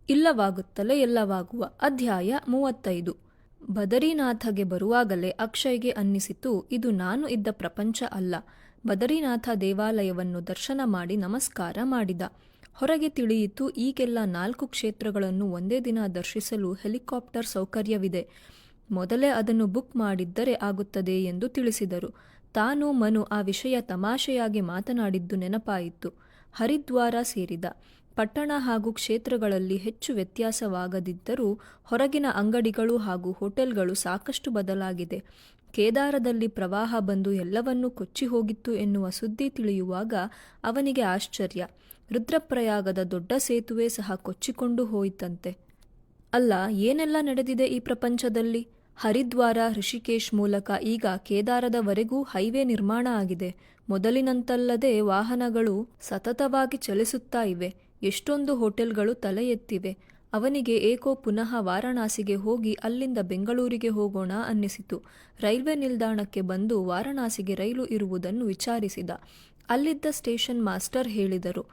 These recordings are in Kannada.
ಇಲ್ಲವಾಗುತ್ತಲೇ ಎಲ್ಲವಾಗುವ. ಅಧ್ಯಾಯ 35. ಬದರಿನಾಥಗೆ ಬರುವಾಗಲೇ ಅಕ್ಷಯ್ಗೆ ಅನ್ನಿಸಿತು, ಇದು ನಾನು ಇದ್ದ ಪ್ರಪಂಚ ಅಲ್ಲ. ಬದರಿನಾಥ ದೇವಾಲಯವನ್ನು ದರ್ಶನ ಮಾಡಿ ನಮಸ್ಕಾರ ಮಾಡಿದ. ಹೊರಗೆ ತಿಳಿಯಿತು, ಈಗೆಲ್ಲ 4 ಕ್ಷೇತ್ರಗಳನ್ನು ಒಂದೇ ದಿನ ದರ್ಶಿಸಲು ಹೆಲಿಕಾಪ್ಟರ್ ಸೌಕರ್ಯವಿದೆ. ಮೊದಲೇ ಅದನ್ನು ಬುಕ್ ಮಾಡಿದ್ದರೆ ಆಗುತ್ತದೆ ಎಂದು ತಿಳಿಸಿದರು. ತಾನು ಮನು ಆ ವಿಷಯ ತಮಾಷೆಯಾಗಿ ಮಾತನಾಡಿದ್ದು ನೆನಪಾಯಿತು. ಹರಿದ್ವಾರ ಸೇರಿದ. ಪಟ್ಟಣ ಹಾಗೂ ಕ್ಷೇತ್ರಗಳಲ್ಲಿ ಹೆಚ್ಚು ವ್ಯತ್ಯಾಸವಾಗದಿದ್ದರೂ ಹೊರಗಿನ ಅಂಗಡಿಗಳು ಹಾಗೂ ಹೋಟೆಲ್ಗಳು ಸಾಕಷ್ಟು ಬದಲಾಗಿದೆ. ಕೇದಾರದಲ್ಲಿ ಪ್ರವಾಹ ಬಂದು ಎಲ್ಲವನ್ನೂ ಕೊಚ್ಚಿ ಹೋಗಿತ್ತು ಎನ್ನುವ ಸುದ್ದಿ ತಿಳಿಯುವಾಗ ಅವನಿಗೆ ಆಶ್ಚರ್ಯ. ರುದ್ರಪ್ರಯಾಗದ ದೊಡ್ಡ ಸೇತುವೆ ಸಹ ಕೊಚ್ಚಿಕೊಂಡು ಹೋಯಿತಂತೆ. ಅಲ್ಲ, ಏನೆಲ್ಲ ನಡೆದಿದೆ ಈ ಪ್ರಪಂಚದಲ್ಲಿ? ಹರಿದ್ವಾರ ಋಷಿಕೇಶ್ ಮೂಲಕ ಈಗ ಕೇದಾರದವರೆಗೂ ಹೈವೇ ನಿರ್ಮಾಣ ಆಗಿದೆ. ಮೊದಲಿನಂತಲ್ಲದೆ ವಾಹನಗಳು ಸತತವಾಗಿ ಚಲಿಸುತ್ತಾ ಇವೆ. ಎಷ್ಟೊಂದು ಹೋಟೆಲ್ಗಳು ತಲೆ ಎತ್ತಿವೆ. ಅವನಿಗೆ ಏಕೋ ಪುನಃ ವಾರಣಾಸಿಗೆ ಹೋಗಿ ಅಲ್ಲಿಂದ ಬೆಂಗಳೂರಿಗೆ ಹೋಗೋಣ ಅನ್ನಿಸಿತು. ರೈಲ್ವೆ ನಿಲ್ದಾಣಕ್ಕೆ ಬಂದು ವಾರಣಾಸಿಗೆ ರೈಲು ಇರುವುದನ್ನು ವಿಚಾರಿಸಿದ. ಅಲ್ಲಿದ್ದ ಸ್ಟೇಷನ್ ಮಾಸ್ಟರ್ ಹೇಳಿದರು,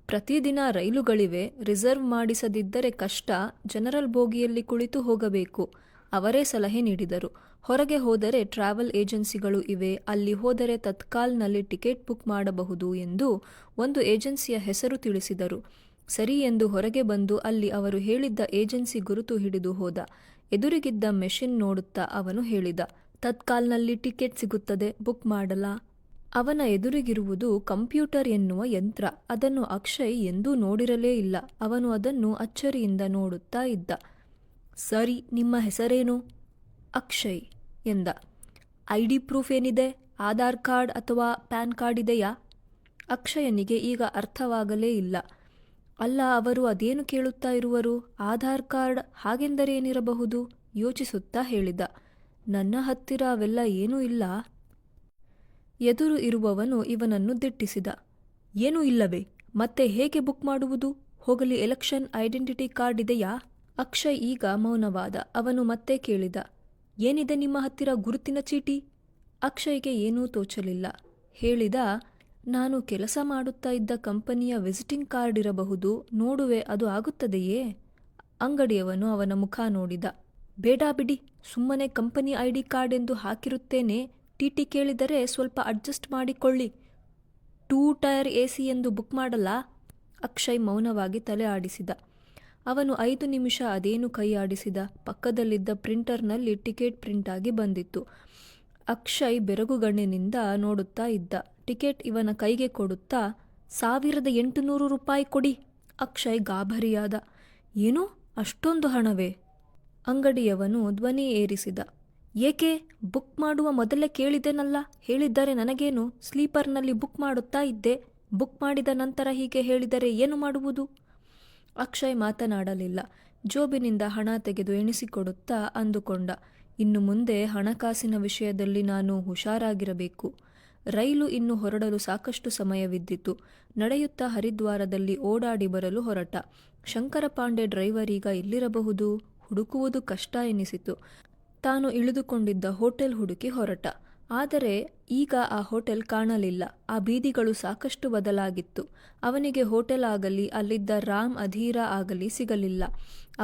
ಪ್ರತಿದಿನ ರೈಲುಗಳಿವೆ, ರಿಸರ್ವ್ ಮಾಡಿಸದಿದ್ದರೆ ಕಷ್ಟ, ಜನರಲ್ ಬೋಗಿಯಲ್ಲಿ ಕುಳಿತು ಹೋಗಬೇಕು. ಅವರೇ ಸಲಹೆ ನೀಡಿದರು. ಹೊರಗೆ ಹೋದರೆ ಟ್ರಾವೆಲ್ ಏಜೆನ್ಸಿಗಳು ಇವೆ, ಅಲ್ಲಿ ಹೋದರೆ ತತ್ಕಾಲ್ನಲ್ಲಿ ಟಿಕೆಟ್ ಬುಕ್ ಮಾಡಬಹುದು ಎಂದು ಒಂದು ಏಜೆನ್ಸಿಯ ಹೆಸರು ತಿಳಿಸಿದರು. ಸರಿ ಎಂದು ಹೊರಗೆ ಬಂದು ಅಲ್ಲಿ ಅವರು ಹೇಳಿದ್ದ ಏಜೆನ್ಸಿ ಗುರುತು ಹಿಡಿದು ಹೋದ. ಎದುರಿಗಿದ್ದ ಮೆಷಿನ್ ನೋಡುತ್ತಾ ಅವನು ಹೇಳಿದ, ತತ್ಕಾಲ್ನಲ್ಲಿ ಟಿಕೆಟ್ ಸಿಗುತ್ತದೆ, ಬುಕ್ ಮಾಡಲಾ? ಅವನ ಎದುರಿಗಿರುವುದು ಕಂಪ್ಯೂಟರ್ ಎನ್ನುವ ಯಂತ್ರ. ಅದನ್ನು ಅಕ್ಷಯ್ ಎಂದೂ ನೋಡಿರಲೇ ಇಲ್ಲ. ಅವನು ಅದನ್ನು ಅಚ್ಚರಿಯಿಂದ ನೋಡುತ್ತಾ ಇದ್ದ. ಸರಿ, ನಿಮ್ಮ ಹೆಸರೇನು? ಅಕ್ಷಯ್ ಎಂದ. ID ಪ್ರೂಫ್ ಏನಿದೆ? ಆಧಾರ್ ಕಾರ್ಡ್ ಅಥವಾ ಪ್ಯಾನ್ ಕಾರ್ಡ್ ಇದೆಯಾ? ಅಕ್ಷಯನಿಗೆ ಈಗ ಅರ್ಥವಾಗಲೇ ಇಲ್ಲ. ಅಲ್ಲ, ಅವರು ಅದೇನು ಕೇಳುತ್ತಾ ಇರುವರು? ಆಧಾರ್ ಕಾರ್ಡ್ ಹಾಗೆಂದರೇನಿರಬಹುದು? ಯೋಚಿಸುತ್ತಾ ಹೇಳಿದ, ನನ್ನ ಹತ್ತಿರ ಅವೆಲ್ಲ ಏನೂ ಇಲ್ಲ. ಎದುರು ಇರುವವನು ಇವನನ್ನು ದಿಟ್ಟಿಸಿದ. ಏನೂ ಇಲ್ಲವೇ? ಮತ್ತೆ ಹೇಗೆ ಬುಕ್ ಮಾಡುವುದು? ಹೋಗಲಿ, ಎಲೆಕ್ಷನ್ ಐಡೆಂಟಿಟಿ ಕಾರ್ಡ್ ಇದೆಯಾ? ಅಕ್ಷಯ್ ಈಗ ಮೌನವಾದ. ಅವನು ಮತ್ತೆ ಕೇಳಿದ, ಏನಿದೆ ನಿಮ್ಮ ಹತ್ತಿರ? ಗುರುತಿನ ಚೀಟಿ? ಅಕ್ಷಯ್ಗೆ ಏನೂ ತೋಚಲಿಲ್ಲ. ಹೇಳಿದ, ನಾನು ಕೆಲಸ ಮಾಡುತ್ತಾ ಇದ್ದ ಕಂಪನಿಯ ವಿಸಿಟಿಂಗ್ ಕಾರ್ಡ್ ಇರಬಹುದು, ನೋಡುವೆ, ಅದು ಆಗುತ್ತದೆಯೇ? ಅಂಗಡಿಯವನು ಅವನ ಮುಖ ನೋಡಿದ. ಬೇಡ ಬಿಡಿ, ಸುಮ್ಮನೆ ಕಂಪನಿ ID ಕಾರ್ಡ್ ಎಂದು ಹಾಕಿರುತ್ತೇನೆ. TT ಕೇಳಿದರೆ ಸ್ವಲ್ಪ ಅಡ್ಜಸ್ಟ್ ಮಾಡಿಕೊಳ್ಳಿ. 2 ಟೈರ್ AC ಎಂದು ಬುಕ್ ಮಾಡಲ್ಲ? ಅಕ್ಷಯ್ ಮೌನವಾಗಿ ತಲೆ ಆಡಿಸಿದ. ಅವನು 5 ನಿಮಿಷ ಅದೇನು ಕೈ ಆಡಿಸಿದ. ಪಕ್ಕದಲ್ಲಿದ್ದ ಪ್ರಿಂಟರ್ನಲ್ಲಿ ಟಿಕೆಟ್ ಪ್ರಿಂಟ್ ಆಗಿ ಬಂದಿತ್ತು. ಅಕ್ಷಯ್ ಬೆರಗುಗಣ್ಣಿನಿಂದ ನೋಡುತ್ತಾ ಇದ್ದ. ಟಿಕೆಟ್ ಇವನ ಕೈಗೆ ಕೊಡುತ್ತಾ, 1800 ರೂಪಾಯಿ ಕೊಡಿ. ಅಕ್ಷಯ್ ಗಾಬರಿಯಾದ. ಏನು, ಅಷ್ಟೊಂದು ಹಣವೇ? ಅಂಗಡಿಯವನು ಧ್ವನಿ ಏರಿಸಿದ. ಏಕೆ? ಬುಕ್ ಮಾಡುವ ಮೊದಲೇ ಕೇಳಿದೆನಲ್ಲ. ಹೇಳಿದ್ದರೆ ನನಗೇನು? ಸ್ಲೀಪರ್ನಲ್ಲಿ ಬುಕ್ ಮಾಡುತ್ತಾ ಇದ್ದೆ. ಬುಕ್ ಮಾಡಿದ ನಂತರ ಹೀಗೆ ಹೇಳಿದರೆ ಏನು ಮಾಡುವುದು? ಅಕ್ಷಯ್ ಮಾತನಾಡಲಿಲ್ಲ. ಜೋಬಿನಿಂದ ಹಣ ತೆಗೆದು ಎಣಿಸಿಕೊಡುತ್ತಾ ಅಂದುಕೊಂಡ, ಇನ್ನು ಮುಂದೆ ಹಣಕಾಸಿನ ವಿಷಯದಲ್ಲಿ ನಾನು ಹುಷಾರಾಗಿರಬೇಕು. ರೈಲು ಇನ್ನು ಹೊರಡಲು ಸಾಕಷ್ಟು ಸಮಯವಿದ್ದಿತು. ನಡೆಯುತ್ತಾ ಹರಿದ್ವಾರದಲ್ಲಿ ಓಡಾಡಿ ಬರಲು ಹೊರಟ. ಶಂಕರಪಾಂಡೆ ಡ್ರೈವರ್ ಈಗ ಎಲ್ಲಿರಬಹುದು? ಹುಡುಕುವುದು ಕಷ್ಟ ಎನಿಸಿತು. ತಾನು ಇಳಿದುಕೊಂಡಿದ್ದ ಹೋಟೆಲ್ ಹುಡುಕಿ ಹೊರಟ. ಆದರೆ ಈಗ ಆ ಹೋಟೆಲ್ ಕಾಣಲಿಲ್ಲ. ಆ ಬೀದಿಗಳು ಸಾಕಷ್ಟು ಬದಲಾಗಿತ್ತು. ಅವನಿಗೆ ಹೋಟೆಲ್ ಆಗಲಿ ಅಲ್ಲಿದ್ದ ರಾಮ್ ಅಧೀರಾ ಆಗಲಿ ಸಿಗಲಿಲ್ಲ.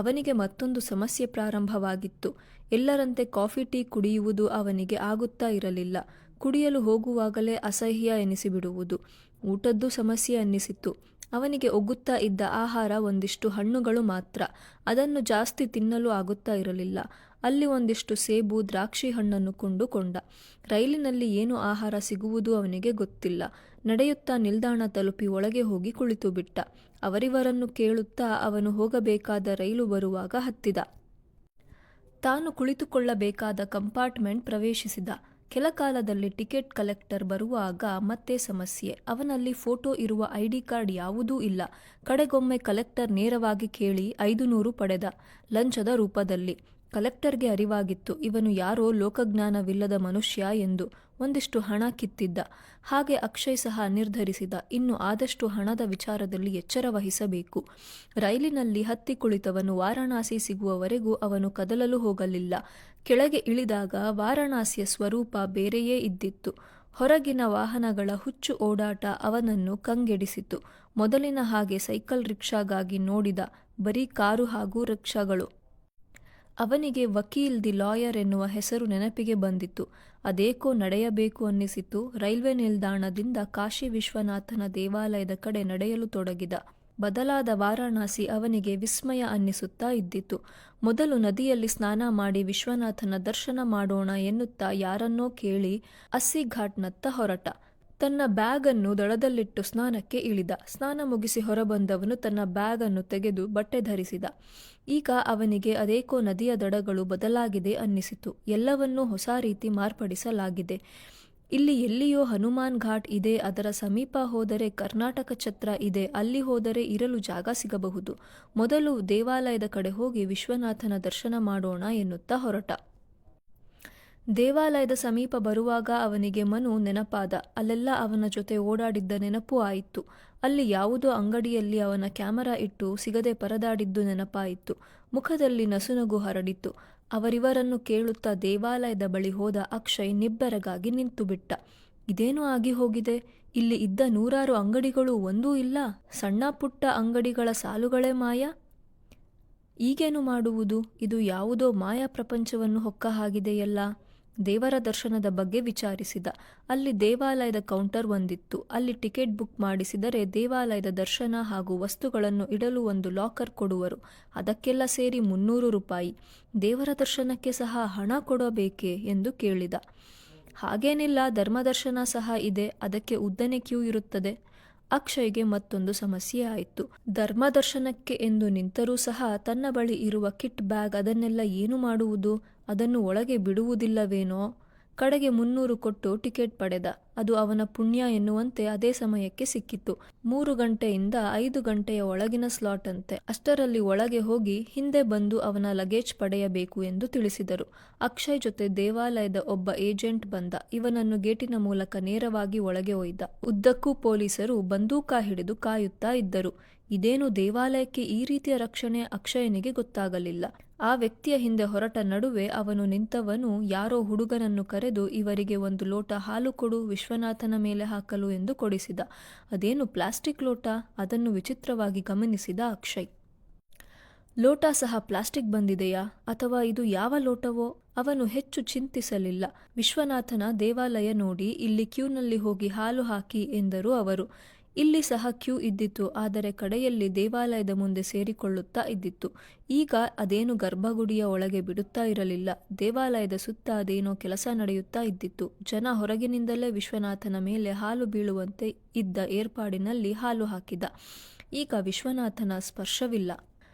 ಅವನಿಗೆ ಮತ್ತೊಂದು ಸಮಸ್ಯೆ ಪ್ರಾರಂಭವಾಗಿತ್ತು. ಎಲ್ಲರಂತೆ ಕಾಫಿ ಟೀ ಕುಡಿಯುವುದು ಅವನಿಗೆ ಆಗುತ್ತಾ ಇರಲಿಲ್ಲ. ಕುಡಿಯಲು ಹೋಗುವಾಗಲೇ ಅಸಹ್ಯ ಎನಿಸಿಬಿಡುವುದು. ಊಟದ್ದು ಸಮಸ್ಯೆ ಅನ್ನಿಸಿತು. ಅವನಿಗೆ ಒಗ್ಗುತ್ತಾ ಇದ್ದ ಆಹಾರ ಒಂದಿಷ್ಟು ಹಣ್ಣುಗಳು ಮಾತ್ರ. ಅದನ್ನು ಜಾಸ್ತಿ ತಿನ್ನಲು ಆಗುತ್ತಾ ಇರಲಿಲ್ಲ. ಅಲ್ಲಿ ಒಂದಿಷ್ಟು ಸೇಬು, ದ್ರಾಕ್ಷಿ ಹಣ್ಣನ್ನು ಕೊಂಡುಕೊಂಡ. ರೈಲಿನಲ್ಲಿ ಏನು ಆಹಾರ ಸಿಗುವುದು ಅವನಿಗೆ ಗೊತ್ತಿಲ್ಲ. ನಡೆಯುತ್ತಾ ನಿಲ್ದಾಣ ತಲುಪಿ ಒಳಗೆ ಹೋಗಿ ಕುಳಿತು ಬಿಟ್ಟ. ಅವರಿವರನ್ನು ಕೇಳುತ್ತಾ ಅವನು ಹೋಗಬೇಕಾದ ರೈಲು ಬರುವಾಗ ಹತ್ತಿದ. ತಾನು ಕುಳಿತುಕೊಳ್ಳಬೇಕಾದ ಕಂಪಾರ್ಟ್ಮೆಂಟ್ ಪ್ರವೇಶಿಸಿದ. ಕೆಲ ಕಾಲದಲ್ಲಿ ಟಿಕೆಟ್ ಕಲೆಕ್ಟರ್ ಬರುವಾಗ ಮತ್ತೆ ಸಮಸ್ಯೆ. ಅವನಲ್ಲಿ ಫೋಟೋ ಇರುವ ID ಕಾರ್ಡ್ ಯಾವುದೂ ಇಲ್ಲ. ಕಡೆಗೊಮ್ಮೆ ಕಲೆಕ್ಟರ್ ನೇರವಾಗಿ ಕೇಳಿ 500 ಪಡೆದ, ಲಂಚದ ರೂಪದಲ್ಲಿ. ಕಲೆಕ್ಟರ್ಗೆ ಅರಿವಾಗಿತ್ತು, ಇವನು ಯಾರೋ ಲೋಕಜ್ಞಾನವಿಲ್ಲದ ಮನುಷ್ಯ ಎಂದು. ಒಂದಿಷ್ಟು ಹಣ ಕಿತ್ತಿದ್ದ. ಹಾಗೆ ಅಕ್ಷಯ್ ಸಹ ನಿರ್ಧರಿಸಿದ, ಇನ್ನು ಆದಷ್ಟು ಹಣದ ವಿಚಾರದಲ್ಲಿ ಎಚ್ಚರ ವಹಿಸಬೇಕು. ರೈಲಿನಲ್ಲಿ ಹತ್ತಿ ಕುಳಿತವನು ವಾರಣಾಸಿ ಸಿಗುವವರೆಗೂ ಅವನು ಕದಲಲು ಹೋಗಲಿಲ್ಲ. ಕೆಳಗೆ ಇಳಿದಾಗ ವಾರಣಾಸಿಯ ಸ್ವರೂಪ ಬೇರೆಯೇ ಇದ್ದಿತ್ತು. ಹೊರಗಿನ ವಾಹನಗಳ ಹುಚ್ಚು ಓಡಾಟ ಅವನನ್ನು ಕಂಗೆಡಿಸಿತು. ಮೊದಲಿನ ಹಾಗೆ ಸೈಕಲ್ ರಿಕ್ಷಾಗಾಗಿ ನೋಡಿದ. ಬರೀ ಕಾರು ಹಾಗೂ ರಿಕ್ಷಾಗಳು. ಅವನಿಗೆ ವಕೀಲ್ ದಿ ಲಾಯರ್ ಎನ್ನುವ ಹೆಸರು ನೆನಪಿಗೆ ಬಂದಿತು. ಅದೇಕೋ ನಡೆಯಬೇಕು ಅನ್ನಿಸಿತು. ರೈಲ್ವೆ ನಿಲ್ದಾಣದಿಂದ ಕಾಶಿ ವಿಶ್ವನಾಥನ ದೇವಾಲಯದ ಕಡೆ ನಡೆಯಲು ತೊಡಗಿದ. ಬದಲಾದ ವಾರಾಣಸಿ ಅವನಿಗೆ ವಿಸ್ಮಯ ಅನ್ನಿಸುತ್ತಾ ಇದ್ದಿತು. ಮೊದಲು ನದಿಯಲ್ಲಿ ಸ್ನಾನ ಮಾಡಿ ವಿಶ್ವನಾಥನ ದರ್ಶನ ಮಾಡೋಣ ಎನ್ನುತ್ತಾ ಯಾರನ್ನೋ ಕೇಳಿ ಅಸ್ಸಿ ಘಾಟ್ನತ್ತ ಹೊರಟ. ತನ್ನ ಬ್ಯಾಗನ್ನು ದಡದಲ್ಲಿಟ್ಟು ಸ್ನಾನಕ್ಕೆ ಇಳಿದ. ಸ್ನಾನ ಮುಗಿಸಿ ಹೊರಬಂದವನು ತನ್ನ ಬ್ಯಾಗನ್ನು ತೆಗೆದು ಬಟ್ಟೆ ಧರಿಸಿದ. ಈಗ ಅವನಿಗೆ ಅದೇಕೋ ನದಿಯ ದಡಗಳು ಬದಲಾಗಿದೆ ಅನ್ನಿಸಿತು. ಎಲ್ಲವನ್ನೂ ಹೊಸ ರೀತಿ ಮಾರ್ಪಡಿಸಲಾಗಿದೆ. ಇಲ್ಲಿ ಎಲ್ಲಿಯೋ ಹನುಮಾನ್ ಘಾಟ್ ಇದೆ, ಅದರ ಸಮೀಪ ಹೋದರೆ ಕರ್ನಾಟಕ ಛತ್ರ ಇದೆ, ಅಲ್ಲಿ ಹೋದರೆ ಇರಲು ಜಾಗ ಸಿಗಬಹುದು. ಮೊದಲು ದೇವಾಲಯದ ಕಡೆ ಹೋಗಿ ವಿಶ್ವನಾಥನ ದರ್ಶನ ಮಾಡೋಣ ಎನ್ನುತ್ತಾ ಹೊರಟ. ದೇವಾಲಯದ ಸಮೀಪ ಬರುವಾಗ ಅವನಿಗೆ ಮನು ನೆನಪಾದ. ಅಲ್ಲೆಲ್ಲ ಅವನ ಜೊತೆ ಓಡಾಡಿದ್ದ ನೆನಪು ಆಯಿತು. ಅಲ್ಲಿ ಯಾವುದೋ ಅಂಗಡಿಯಲ್ಲಿ ಅವನ ಕ್ಯಾಮರಾ ಇಟ್ಟು ಸಿಗದೆ ಪರದಾಡಿದ್ದು ನೆನಪಾಯಿತು. ಮುಖದಲ್ಲಿ ನಸುನಗು ಹರಡಿತು. ಅವರಿವರನ್ನು ಕೇಳುತ್ತಾ ದೇವಾಲಯದ ಬಳಿ ಹೋದ ಅಕ್ಷಯ್ ನಿಬ್ಬೆರಗಾಗಿ ನಿಂತುಬಿಟ್ಟ. ಇದೇನೂ ಆಗಿ ಹೋಗಿದೆ? ಇಲ್ಲಿ ಇದ್ದ 100 ಅಂಗಡಿಗಳು ಒಂದೂ ಇಲ್ಲ. ಸಣ್ಣ ಪುಟ್ಟ ಅಂಗಡಿಗಳ ಸಾಲುಗಳೇ ಮಾಯ. ಈಗೇನು ಮಾಡುವುದು? ಇದು ಯಾವುದೋ ಮಾಯಾ ಪ್ರಪಂಚವನ್ನು ಹೊಕ್ಕ ಹಾಗಿದೆಯಲ್ಲ. ದೇವರ ದರ್ಶನದ ಬಗ್ಗೆ ವಿಚಾರಿಸಿದ. ಅಲ್ಲಿ ದೇವಾಲಯದ ಕೌಂಟರ್ ಒಂದಿತ್ತು. ಅಲ್ಲಿ ಟಿಕೆಟ್ ಬುಕ್ ಮಾಡಿಸಿದರೆ ದೇವಾಲಯದ ದರ್ಶನ ಹಾಗೂ ವಸ್ತುಗಳನ್ನು ಇಡಲು ಒಂದು ಲಾಕರ್ ಕೊಡುವರು. ಅದಕ್ಕೆಲ್ಲ ಸೇರಿ 300 ರೂಪಾಯಿ. ದೇವರ ದರ್ಶನಕ್ಕೆ ಸಹ ಹಣ ಕೊಡಬೇಕೇ ಎಂದು ಕೇಳಿದ. ಹಾಗೇನಿಲ್ಲ, ಧರ್ಮದರ್ಶನ ಸಹ ಇದೆ, ಅದಕ್ಕೆ ಉದ್ದನೆ ಕ್ಯೂ ಇರುತ್ತದೆ. ಅಕ್ಷಯ್ಗೆ ಮತ್ತೊಂದು ಸಮಸ್ಯೆ ಆಯಿತು. ಧರ್ಮದರ್ಶನಕ್ಕೆ ಎಂದು ನಿಂತರೂ ಸಹ ತನ್ನ ಬಳಿ ಇರುವ ಕಿಟ್ ಬ್ಯಾಗ್ ಅದನ್ನೆಲ್ಲ ಏನು ಮಾಡುವುದು? ಅದನ್ನು ಒಳಗೆ ಬಿಡುವುದಿಲ್ಲವೇನೋ. ಕಡೆಗೆ 300 ಕೊಟ್ಟು ಟಿಕೆಟ್ ಪಡೆದ. ಅದು ಅವನ ಪುಣ್ಯ ಎನ್ನುವಂತೆ ಅದೇ ಸಮಯಕ್ಕೆ ಸಿಕ್ಕಿತು. 3 ಗಂಟೆಯಿಂದ 5 ಗಂಟೆಯ ಒಳಗಿನ ಸ್ಲಾಟ್ ಅಂತೆ. ಅಷ್ಟರಲ್ಲಿ ಒಳಗೆ ಹೋಗಿ ಹಿಂದೆ ಬಂದು ಅವನ ಲಗೇಜ್ ಪಡೆಯಬೇಕು ಎಂದು ತಿಳಿಸಿದರು. ಅಕ್ಷಯ್ ಜೊತೆ ದೇವಾಲಯದ ಒಬ್ಬ ಏಜೆಂಟ್ ಬಂದ. ಇವನನ್ನು ಗೇಟಿನ ಮೂಲಕ ನೇರವಾಗಿ ಒಳಗೆ ಒಯ್ದ. ಉದ್ದಕ್ಕೂ ಪೊಲೀಸರು ಬಂದೂಕ ಹಿಡಿದು ಕಾಯುತ್ತಾ ಇದ್ದರು. ಇದೇನು ದೇವಾಲಯಕ್ಕೆ ಈ ರೀತಿಯ ರಕ್ಷಣೆ? ಅಕ್ಷಯನಿಗೆ ಗೊತ್ತಾಗಲಿಲ್ಲ. ಆ ವ್ಯಕ್ತಿಯ ಹಿಂದೆ ಹೊರಟ ನಡುವೆ ಅವನು ನಿಂತವನು ಯಾರೋ ಹುಡುಗನನ್ನು ಕರೆದು ಇವರಿಗೆ ಒಂದು ಲೋಟ ಹಾಲು ಕೊಡು, ವಿಶ್ವನಾಥನ ಮೇಲೆ ಹಾಕಲು ಎಂದು ಕೊಡಿಸಿದ. ಅದೇನು ಪ್ಲಾಸ್ಟಿಕ್ ಲೋಟ? ಅದನ್ನು ವಿಚಿತ್ರವಾಗಿ ಗಮನಿಸಿದ ಅಕ್ಷಯ್. ಲೋಟ ಸಹ ಪ್ಲಾಸ್ಟಿಕ್ ಬಂದಿದೆಯಾ? ಅಥವಾ ಇದು ಯಾವ ಲೋಟವೋ? ಅವನು ಹೆಚ್ಚು ಚಿಂತಿಸಲಿಲ್ಲ. ವಿಶ್ವನಾಥನ ದೇವಾಲಯ ನೋಡಿ, ಇಲ್ಲಿ ಕ್ಯೂನಲ್ಲಿ ಹೋಗಿ ಹಾಲು ಹಾಕಿ ಎಂದರು ಅವರು. ಇಲ್ಲಿ ಸಹ ಕ್ಯೂ ಇದ್ದಿತು. ಆದರೆ ಕಡೆಯಲ್ಲಿ ದೇವಾಲಯದ ಮುಂದೆ ಸೇರಿಕೊಳ್ಳುತ್ತಾ ಇದ್ದಿತ್ತು. ಈಗ ಅದೇನು ಗರ್ಭಗುಡಿಯ ಒಳಗೆ ಬಿಡುತ್ತಾ ಇರಲಿಲ್ಲ. ದೇವಾಲಯದ ಸುತ್ತ ಅದೇನೋ ಕೆಲಸ ನಡೆಯುತ್ತಾ ಇದ್ದಿತ್ತು. ಜನ ಹೊರಗಿನಿಂದಲೇ ವಿಶ್ವನಾಥನ ಮೇಲೆ ಹಾಲು ಬೀಳುವಂತೆ ಇದ್ದ ಏರ್ಪಾಡಿನಲ್ಲಿ ಹಾಲು ಹಾಕಿದ. ಈಗ ವಿಶ್ವನಾಥನ ಸ್ಪರ್ಶವಿಲ್ಲ.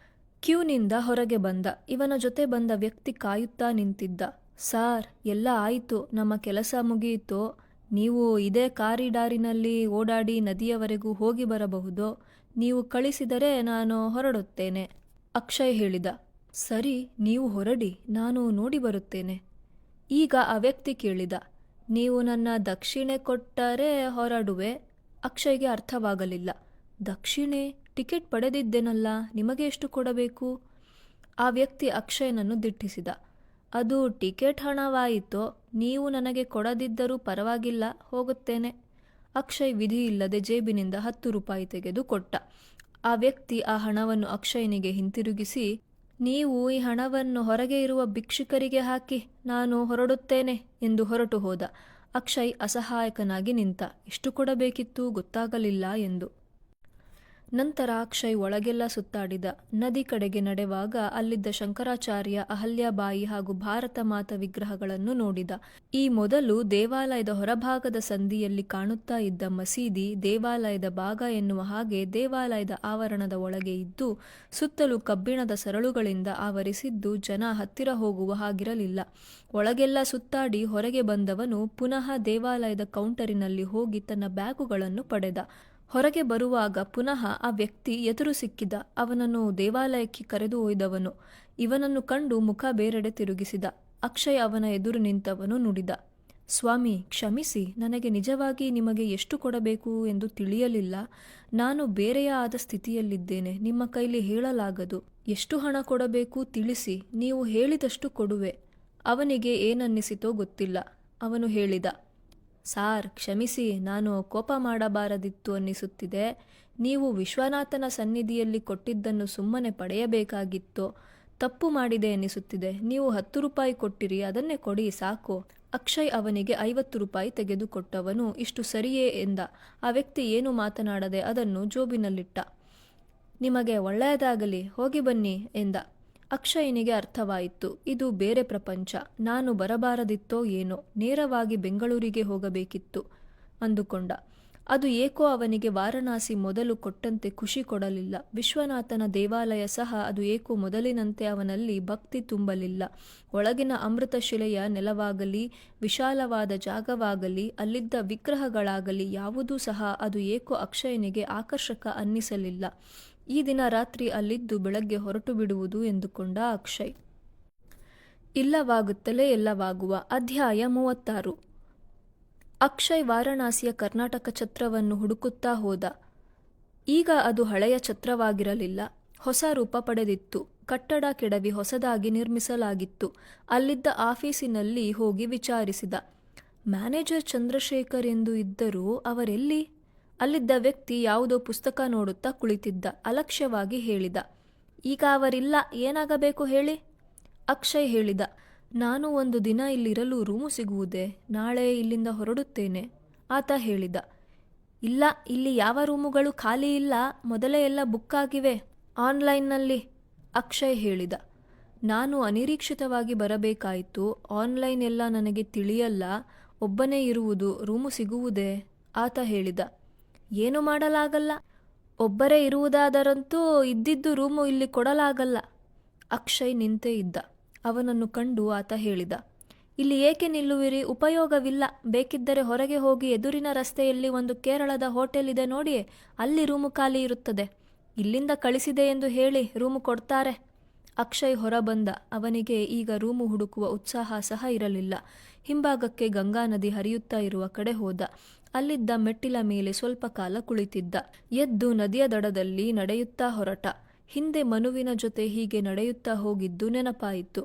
ಕ್ಯೂನಿಂದ ಹೊರಗೆ ಬಂದ. ಇವನ ಜೊತೆ ಬಂದ ವ್ಯಕ್ತಿ ಕಾಯುತ್ತಾ ನಿಂತಿದ್ದ. ಸಾರ್, ಎಲ್ಲ ಆಯಿತು, ನಮ್ಮ ಕೆಲಸ ಮುಗಿಯಿತು. ನೀವು ಇದೇ ಕಾರಿಡಾರಿನಲ್ಲಿ ಓಡಾಡಿ ನದಿಯವರೆಗೂ ಹೋಗಿ ಬರಬಹುದು. ನೀವು ಕಳಿಸಿದರೆ ನಾನು ಹೊರಡುತ್ತೇನೆ, ಅಕ್ಷಯ್ ಹೇಳಿದ. ಸರಿ, ನೀವು ಹೊರಡಿ, ನಾನು ನೋಡಿ ಬರುತ್ತೇನೆ. ಈಗ ಆ ವ್ಯಕ್ತಿ ಕೇಳಿದ. ನೀವು ನನ್ನ ದಕ್ಷಿಣೆ ಕೊಟ್ಟರೆ ಹೊರಡುವೆ. ಅಕ್ಷಯ್ಗೆ ಅರ್ಥವಾಗಲಿಲ್ಲ. ದಕ್ಷಿಣೆ? ಟಿಕೆಟ್ ಪಡೆದಿದ್ದೇನಲ್ಲ, ನಿಮಗೆ ಎಷ್ಟು ಕೊಡಬೇಕು? ಆ ವ್ಯಕ್ತಿ ಅಕ್ಷಯನನ್ನು ದಿಟ್ಟಿಸಿದ. ಅದು ಟಿಕೆಟ್ ಹಣವಾಯಿತು. ನೀವು ನನಗೆ ಕೊಡದಿದ್ದರೂ ಪರವಾಗಿಲ್ಲ, ಹೋಗುತ್ತೇನೆ. ಅಕ್ಷಯ್ ವಿಧಿಯಿಲ್ಲದೆ ಜೇಬಿನಿಂದ 10 ರೂಪಾಯಿ ತೆಗೆದು ಕೊಟ್ಟ. ಆ ವ್ಯಕ್ತಿ ಆ ಹಣವನ್ನು ಅಕ್ಷಯ್ನಿಗೆ ಹಿಂತಿರುಗಿಸಿ, ನೀವು ಈ ಹಣವನ್ನು ಹೊರಗೆ ಇರುವ ಭಿಕ್ಷುಕರಿಗೆ ಹಾಕಿ, ನಾನು ಹೊರಡುತ್ತೇನೆ ಎಂದು ಹೊರಟು ಹೋದ. ಅಕ್ಷಯ್ ಅಸಹಾಯಕನಾಗಿ ನಿಂತ. ಎಷ್ಟು ಕೊಡಬೇಕಿತ್ತು ಗೊತ್ತಾಗಲಿಲ್ಲ ಎಂದು. ನಂತರ ಅಕ್ಷಯ್ ಒಳಗೆಲ್ಲ ಸುತ್ತಾಡಿದ. ನದಿ ಕಡೆಗೆ ನಡೆವಾಗ ಅಲ್ಲಿದ್ದ ಶಂಕರಾಚಾರ್ಯ, ಅಹಲ್ಯಾಬಾಯಿ ಹಾಗೂ ಭಾರತ ಮಾತಾ ವಿಗ್ರಹಗಳನ್ನು ನೋಡಿದ. ಈ ಮೊದಲು ದೇವಾಲಯದ ಹೊರಭಾಗದ ಸಂದಿಯಲ್ಲಿ ಕಾಣುತ್ತಾ ಇದ್ದ ಮಸೀದಿ ದೇವಾಲಯದ ಭಾಗ ಎನ್ನುವ ಹಾಗೆ ದೇವಾಲಯದ ಆವರಣದ ಒಳಗೆ ಇದ್ದು ಸುತ್ತಲೂ ಕಬ್ಬಿಣದ ಸರಳುಗಳಿಂದ ಆವರಿಸಿದ್ದು ಜನ ಹತ್ತಿರ ಹೋಗುವ ಹಾಗಿರಲಿಲ್ಲ. ಒಳಗೆಲ್ಲ ಸುತ್ತಾಡಿ ಹೊರಗೆ ಬಂದವನು ಪುನಃ ದೇವಾಲಯದ ಕೌಂಟರಿನಲ್ಲಿ ಹೋಗಿ ತನ್ನ ಬ್ಯಾಗುಗಳನ್ನು ಪಡೆದ. ಹೊರಗೆ ಬರುವಾಗ ಪುನಃ ಆ ವ್ಯಕ್ತಿ ಎದುರು ಸಿಕ್ಕಿದ. ಅವನನ್ನು ದೇವಾಲಯಕ್ಕೆ ಕರೆದು ಒಯ್ದವನು. ಇವನನ್ನು ಕಂಡು ಮುಖ ಬೇರೆಡೆ ತಿರುಗಿಸಿದ. ಅಕ್ಷಯ್ ಅವನ ಎದುರು ನಿಂತವನು ನುಡಿದ. ಸ್ವಾಮಿ, ಕ್ಷಮಿಸಿ, ನನಗೆ ನಿಜವಾಗಿ ನಿಮಗೆ ಎಷ್ಟು ಕೊಡಬೇಕು ಎಂದು ತಿಳಿಯಲಿಲ್ಲ. ನಾನು ಬೇರೆಯ ಆದ ಸ್ಥಿತಿಯಲ್ಲಿದ್ದೇನೆ. ನಿಮ್ಮ ಕೈಲಿ ಹೇಳಲಾಗದು. ಎಷ್ಟು ಹಣ ಕೊಡಬೇಕು ತಿಳಿಸಿ, ನೀವು ಹೇಳಿದಷ್ಟು ಕೊಡುವೆ. ಅವನಿಗೆ ಏನನ್ನಿಸಿತೋ ಗೊತ್ತಿಲ್ಲ. ಅವನು ಹೇಳಿದ. ಸಾರ್, ಕ್ಷಮಿಸಿ, ನಾನು ಕೋಪ ಮಾಡಬಾರದಿತ್ತು ಅನ್ನಿಸುತ್ತಿದೆ. ನೀವು ವಿಶ್ವನಾಥನ ಸನ್ನಿಧಿಯಲ್ಲಿ ಕೊಟ್ಟಿದ್ದನ್ನು ಸುಮ್ಮನೆ ಪಡೆಯಬೇಕಾಗಿತ್ತೋ? ತಪ್ಪು ಮಾಡಿದೆ ಎನಿಸುತ್ತಿದೆ. ನೀವು 10 ರೂಪಾಯಿ ಕೊಟ್ಟಿರಿ, ಅದನ್ನೇ ಕೊಡಿ ಸಾಕು. ಅಕ್ಷಯ್ ಅವನಿಗೆ 50 ರೂಪಾಯಿ ತೆಗೆದುಕೊಟ್ಟವನು. ಇಷ್ಟು ಸರಿಯೇ ಎಂದ. ಆ ವ್ಯಕ್ತಿ ಏನು ಮಾತನಾಡದೆ ಅದನ್ನು ಜೋಬಿನಲ್ಲಿಟ್ಟ. ನಿಮಗೆ ಒಳ್ಳೆಯದಾಗಲಿ, ಹೋಗಿ ಬನ್ನಿ ಎಂದ. ಅಕ್ಷಯ್ನಿಗೆ ಅರ್ಥವಾಯಿತು, ಇದು ಬೇರೆ ಪ್ರಪಂಚ. ನಾನು ಬರಬಾರದಿತ್ತೋ ಏನೋ, ನೇರವಾಗಿ ಬೆಂಗಳೂರಿಗೆ ಹೋಗಬೇಕಿತ್ತು ಅಂದುಕೊಂಡ. ಅದು ಏಕೋ ಅವನಿಗೆ ವಾರಣಾಸಿ ಮೊದಲು ಕೊಟ್ಟಂತೆ ಖುಷಿ ಕೊಡಲಿಲ್ಲ. ವಿಶ್ವನಾಥನ ದೇವಾಲಯ ಸಹ ಅದು ಏಕೋ ಮೊದಲಿನಂತೆ ಅವನಲ್ಲಿ ಭಕ್ತಿ ತುಂಬಲಿಲ್ಲ. ಒಳಗಿನ ಅಮೃತಶಿಲೆಯ ನೆಲವಾಗಲಿ, ವಿಶಾಲವಾದ ಜಾಗವಾಗಲಿ, ಅಲ್ಲಿದ್ದ ವಿಗ್ರಹಗಳಾಗಲಿ ಯಾವುದೂ ಸಹ ಅದು ಏಕೋ ಅಕ್ಷಯನಿಗೆ ಆಕರ್ಷಕ ಅನ್ನಿಸಲಿಲ್ಲ. ಈ ದಿನ ರಾತ್ರಿ ಅಲ್ಲಿದ್ದು ಬೆಳಗ್ಗೆ ಹೊರಟು ಬಿಡುವುದು ಎಂದುಕೊಂಡ ಅಕ್ಷಯ್. ಇಲ್ಲವಾಗುತ್ತಲೇ ಎಲ್ಲವಾಗುವ. ಅಧ್ಯಾಯ 36. ಅಕ್ಷಯ್ ವಾರಣಾಸಿಯ ಕರ್ನಾಟಕ ಛತ್ರವನ್ನು ಹುಡುಕುತ್ತಾ ಹೋದ. ಈಗ ಅದು ಹಳೆಯ ಛತ್ರವಾಗಿರಲಿಲ್ಲ, ಹೊಸ ರೂಪ ಪಡೆದಿತ್ತು. ಕಟ್ಟಡ ಕೆಡವಿ ಹೊಸದಾಗಿ ನಿರ್ಮಿಸಲಾಗಿತ್ತು. ಅಲ್ಲಿದ್ದ ಆಫೀಸಿನಲ್ಲಿ ಹೋಗಿ ವಿಚಾರಿಸಿದ. ಮ್ಯಾನೇಜರ್ ಚಂದ್ರಶೇಖರ್ ಎಂದು ಇದ್ದರೂ ಅವರೆಲ್ಲಿ? ಅಲ್ಲಿದ್ದ ವ್ಯಕ್ತಿ ಯಾವುದೋ ಪುಸ್ತಕ ನೋಡುತ್ತಾ ಕುಳಿತಿದ್ದ. ಅಲಕ್ಷ್ಯವಾಗಿ ಹೇಳಿದ, ಈಗ ಅವರಿಲ್ಲ, ಏನಾಗಬೇಕು ಹೇಳಿ? ಅಕ್ಷಯ್ ಹೇಳಿದ, ನಾನು ಒಂದು ದಿನ ಇಲ್ಲಿರಲು ರೂಮು ಸಿಗುವುದೇ? ನಾಳೆ ಇಲ್ಲಿಂದ ಹೊರಡುತ್ತೇನೆ. ಆತ ಹೇಳಿದ, ಇಲ್ಲ, ಇಲ್ಲಿ ಯಾವ ರೂಮುಗಳು ಖಾಲಿ ಇಲ್ಲ, ಮೊದಲೇ ಎಲ್ಲ ಬುಕ್ ಆಗಿವೆ ಆನ್ಲೈನ್ನಲ್ಲಿ. ಅಕ್ಷಯ್ ಹೇಳಿದ, ನಾನು ಅನಿರೀಕ್ಷಿತವಾಗಿ ಬರಬೇಕಾಯಿತು. ಆನ್ಲೈನ್ ಎಲ್ಲ ನನಗೆ ತಿಳಿಯಲ್ಲ. ಒಬ್ಬನೇ ಇರುವುದು, ರೂಮು ಸಿಗುವುದೇ? ಆತ ಹೇಳಿದ, ಏನು ಮಾಡಲಾಗಲ್ಲ. ಒಬ್ಬರೇ ಇರುವುದಾದರಂತೂ ಇದ್ದಿದ್ದು ರೂಮು ಇಲ್ಲಿ ಕೊಡಲಾಗಲ್ಲ. ಅಕ್ಷಯ್ ನಿಂತೇ ಇದ್ದ. ಅವನನ್ನು ಕಂಡು ಆತ ಹೇಳಿದ, ಇಲ್ಲಿ ಏಕೆ ನಿಲ್ಲುವಿರಿ? ಉಪಯೋಗವಿಲ್ಲ. ಬೇಕಿದ್ದರೆ ಹೊರಗೆ ಹೋಗಿ ಎದುರಿನ ರಸ್ತೆಯಲ್ಲಿ ಒಂದು ಕೇರಳದ ಹೋಟೆಲ್ ಇದೆ ನೋಡಿಯೇ, ಅಲ್ಲಿ ರೂಮು ಖಾಲಿ ಇರುತ್ತದೆ. ಇಲ್ಲಿಂದ ಕಳಿಸಿದೆ ಎಂದು ಹೇಳಿ, ರೂಮು ಕೊಡ್ತಾರೆ. ಅಕ್ಷಯ್ ಹೊರಬಂದ. ಅವನಿಗೆ ಈಗ ರೂಮು ಹುಡುಕುವ ಉತ್ಸಾಹ ಸಹ ಇರಲಿಲ್ಲ. ಹಿಂಭಾಗಕ್ಕೆ ಗಂಗಾ ನದಿ ಹರಿಯುತ್ತಾ ಇರುವ ಕಡೆ ಹೋದ. ಅಲ್ಲಿದ್ದ ಮೆಟ್ಟಿಲ ಮೇಲೆ ಸ್ವಲ್ಪ ಕಾಲ ಕುಳಿತಿದ್ದ. ಎದ್ದು ನದಿಯ ದಡದಲ್ಲಿ ನಡೆಯುತ್ತಾ ಹೊರಟ. ಹಿಂದೆ ಮನುವಿನ ಜೊತೆ ಹೀಗೆ ನಡೆಯುತ್ತಾ ಹೋಗಿದ್ದು ನೆನಪಾಯಿತು.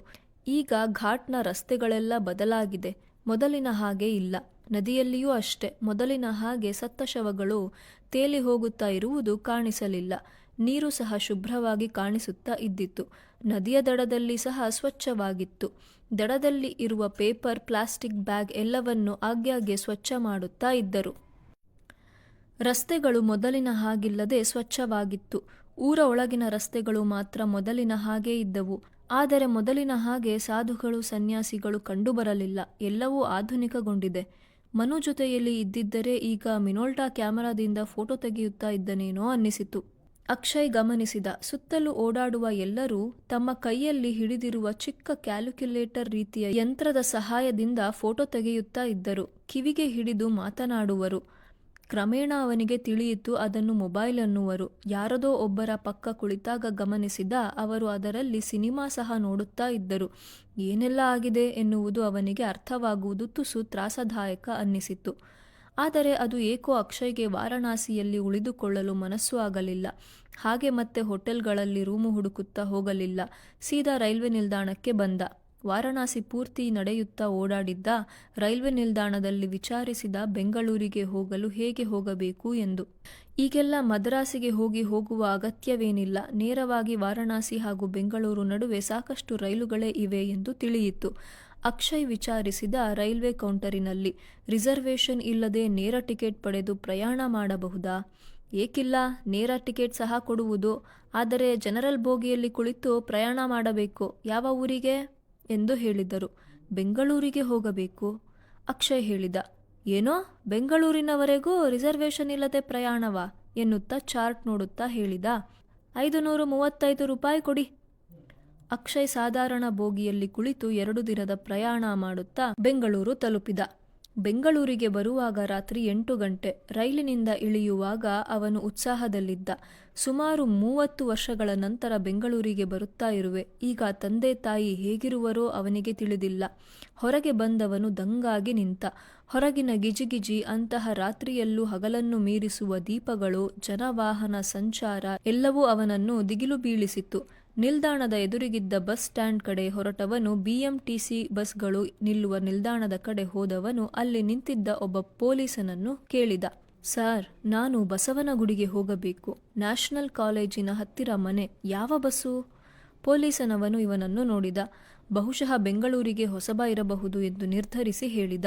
ಈಗ ಘಾಟ್ನ ರಸ್ತೆಗಳೆಲ್ಲ ಬದಲಾಗಿದೆ. ಮೊದಲಿನ ಹಾಗೆ ಇಲ್ಲ. ನದಿಯಲ್ಲಿಯೂ ಅಷ್ಟೆ. ಮೊದಲಿನ ಹಾಗೆ ಸತ್ತ ಶವಗಳು ತೇಲಿ ಹೋಗುತ್ತಾ ಇರುವುದು ಕಾಣಿಸಲಿಲ್ಲ. ನೀರು ಸಹ ಶುಭ್ರವಾಗಿ ಕಾಣಿಸುತ್ತಾ ಇದ್ದಿತು. ನದಿಯ ದಡದಲ್ಲಿ ಸಹ ಸ್ವಚ್ಛವಾಗಿತ್ತು. ದಡದಲ್ಲಿ ಇರುವ ಪೇಪರ್, ಪ್ಲಾಸ್ಟಿಕ್ ಬ್ಯಾಗ್ ಎಲ್ಲವನ್ನು ಆಗಾಗ್ಗೆ ಸ್ವಚ್ಛ ಮಾಡುತ್ತಾ ಇದ್ದರು. ರಸ್ತೆಗಳು ಮೊದಲಿನ ಹಾಗಿಲ್ಲದೆ ಸ್ವಚ್ಛವಾಗಿತ್ತು. ಊರ ಒಳಗಿನ ರಸ್ತೆಗಳು ಮಾತ್ರ ಮೊದಲಿನ ಹಾಗೇ ಇದ್ದವು. ಆದರೆ ಮೊದಲಿನ ಹಾಗೆ ಸಾಧುಗಳು, ಸನ್ಯಾಸಿಗಳು ಕಂಡುಬರಲಿಲ್ಲ. ಎಲ್ಲವೂ ಆಧುನಿಕಗೊಂಡಿದೆ. ಮನು ಜೊತೆಯಲ್ಲಿ ಇದ್ದಿದ್ದರೆ ಈಗ ಮಿನೋಲ್ಟಾ ಕ್ಯಾಮರಾದಿಂದ ಫೋಟೋ ತೆಗೆಯುತ್ತಾ ಇದ್ದನೇನೋ ಅನ್ನಿಸಿತು. ಅಕ್ಷಯ್ ಗಮನಿಸಿದ. ಸುತ್ತಲೂ ಓಡಾಡುವ ಎಲ್ಲರೂ ತಮ್ಮ ಕೈಯಲ್ಲಿ ಹಿಡಿದಿರುವ ಚಿಕ್ಕ ಕ್ಯಾಲ್ಕುಲೇಟರ್ ರೀತಿಯ ಯಂತ್ರದ ಸಹಾಯದಿಂದ ಫೋಟೋ ತೆಗೆಯುತ್ತಾ ಇದ್ದರು. ಕಿವಿಗೆ ಹಿಡಿದು ಮಾತನಾಡುವರು. ಕ್ರಮೇಣ ಅವನಿಗೆ ತಿಳಿಯಿತು, ಅದನ್ನು ಮೊಬೈಲ್ ಅನ್ನುವರು. ಯಾರದೋ ಒಬ್ಬರ ಪಕ್ಕ ಕುಳಿತಾಗ ಗಮನಿಸಿದ, ಅವರು ಅದರಲ್ಲಿ ಸಿನಿಮಾ ಸಹ ನೋಡುತ್ತಾ ಇದ್ದರು. ಏನೆಲ್ಲ ಆಗಿದೆ ಎನ್ನುವುದು ಅವನಿಗೆ ಅರ್ಥವಾಗುವುದು ತುಸು ತ್ರಾಸದಾಯಕ ಅನ್ನಿಸಿತು. ಆದರೆ ಅದು ಏಕೋ ಅಕ್ಷಯ್ಗೆ ವಾರಣಾಸಿಯಲ್ಲಿ ಉಳಿದುಕೊಳ್ಳಲು ಮನಸ್ಸು ಆಗಲಿಲ್ಲ. ಹಾಗೆ ಮತ್ತೆ ಹೋಟೆಲ್ಗಳಲ್ಲಿ ರೂಮು ಹುಡುಕುತ್ತಾ ಹೋಗಲಿಲ್ಲ. ಸೀದಾ ರೈಲ್ವೆ ನಿಲ್ದಾಣಕ್ಕೆ ಬಂದ. ವಾರಣಾಸಿ ಪೂರ್ತಿ ನಡೆಯುತ್ತಾ ಓಡಾಡಿದ್ದ. ರೈಲ್ವೆ ನಿಲ್ದಾಣದಲ್ಲಿ ವಿಚಾರಿಸಿದ, ಬೆಂಗಳೂರಿಗೆ ಹೋಗಲು ಹೇಗೆ ಹೋಗಬೇಕು ಎಂದು. ಈಗೆಲ್ಲ ಮದ್ರಾಸಿಗೆ ಹೋಗುವ ಅಗತ್ಯವೇನಿಲ್ಲ. ನೇರವಾಗಿ ವಾರಣಾಸಿ ಹಾಗೂ ಬೆಂಗಳೂರು ನಡುವೆ ಸಾಕಷ್ಟು ರೈಲುಗಳೇ ಇವೆ ಎಂದು ತಿಳಿಯಿತು. ಅಕ್ಷಯ್ ವಿಚಾರಿಸಿದ ರೈಲ್ವೆ ಕೌಂಟರಿನಲ್ಲಿ, ರಿಸರ್ವೇಷನ್ ಇಲ್ಲದೆ ನೇರ ಟಿಕೆಟ್ ಪಡೆದು ಪ್ರಯಾಣ ಮಾಡಬಹುದಾ? ಏಕಿಲ್ಲ, ನೇರ ಟಿಕೆಟ್ ಸಹ ಕೊಡುವುದು. ಆದರೆ ಜನರಲ್ ಬೋಗಿಯಲ್ಲಿ ಕುಳಿತು ಪ್ರಯಾಣ ಮಾಡಬೇಕು. ಯಾವ ಊರಿಗೆ ಎಂದು ಹೇಳಿದರು. ಬೆಂಗಳೂರಿಗೆ ಹೋಗಬೇಕು. ಅಕ್ಷಯ್ ಹೇಳಿದ, ಏನೋ ಬೆಂಗಳೂರಿನವರೆಗೂ ರಿಸರ್ವೇಷನ್ ಇಲ್ಲದೆ ಪ್ರಯಾಣವಾ ಎನ್ನುತ್ತಾ ಚಾರ್ಟ್ ನೋಡುತ್ತಾ ಹೇಳಿದ, 535 ರೂಪಾಯಿ ಕೊಡಿ. ಅಕ್ಷಯ್ ಸಾಧಾರಣ ಬೋಗಿಯಲ್ಲಿ ಕುಳಿತು 2 ದಿನದ ಪ್ರಯಾಣ ಮಾಡುತ್ತಾ ಬೆಂಗಳೂರು ತಲುಪಿದ. ಬೆಂಗಳೂರಿಗೆ ಬರುವಾಗ ರಾತ್ರಿ 8 ಗಂಟೆ. ರೈಲಿನಿಂದ ಇಳಿಯುವಾಗ ಅವನು ಉತ್ಸಾಹದಲ್ಲಿದ್ದ. ಸುಮಾರು 30 ವರ್ಷಗಳ ನಂತರ ಬೆಂಗಳೂರಿಗೆ ಬರುತ್ತಾ ಇರುವೆ. ಈಗ ತಂದೆ ತಾಯಿ ಹೇಗಿರುವರೋ ಅವನಿಗೆ ತಿಳಿದಿಲ್ಲ. ಹೊರಗೆ ಬಂದವನು ದಂಗಾಗಿ ನಿಂತ. ಹೊರಗಿನ ಗಿಜಿಗಿಜಿ, ಅಂತಹ ರಾತ್ರಿಯಲ್ಲೂ ಹಗಲನ್ನು ಮೀರಿಸುವ ದೀಪಗಳು, ಜನವಾಹನ ಸಂಚಾರ ಎಲ್ಲವೂ ಅವನನ್ನು ದಿಗಿಲು ಬೀಳಿಸಿತು. ನಿಲ್ದಾಣದ ಎದುರಿಗಿದ್ದ ಬಸ್ ಸ್ಟ್ಯಾಂಡ್ ಕಡೆ ಹೊರಟವನು BMTC ಬಸ್ಗಳು ನಿಲ್ಲುವ ನಿಲ್ದಾಣದ ಕಡೆ ಹೋದವನು ಅಲ್ಲಿ ನಿಂತಿದ್ದ ಒಬ್ಬ ಪೊಲೀಸನನ್ನು ಕೇಳಿದ, ಸಾರ್, ನಾನು ಬಸವನಗುಡಿಗೆ ಹೋಗಬೇಕು. ನ್ಯಾಷನಲ್ ಕಾಲೇಜಿನ ಹತ್ತಿರ ಮನೆ. ಯಾವ ಬಸ್ಸು? ಪೊಲೀಸನವನು ಇವನನ್ನು ನೋಡಿದ. ಬಹುಶಃ ಬೆಂಗಳೂರಿಗೆ ಹೊಸಬ ಇರಬಹುದು ಎಂದು ನಿರ್ಧರಿಸಿ ಹೇಳಿದ.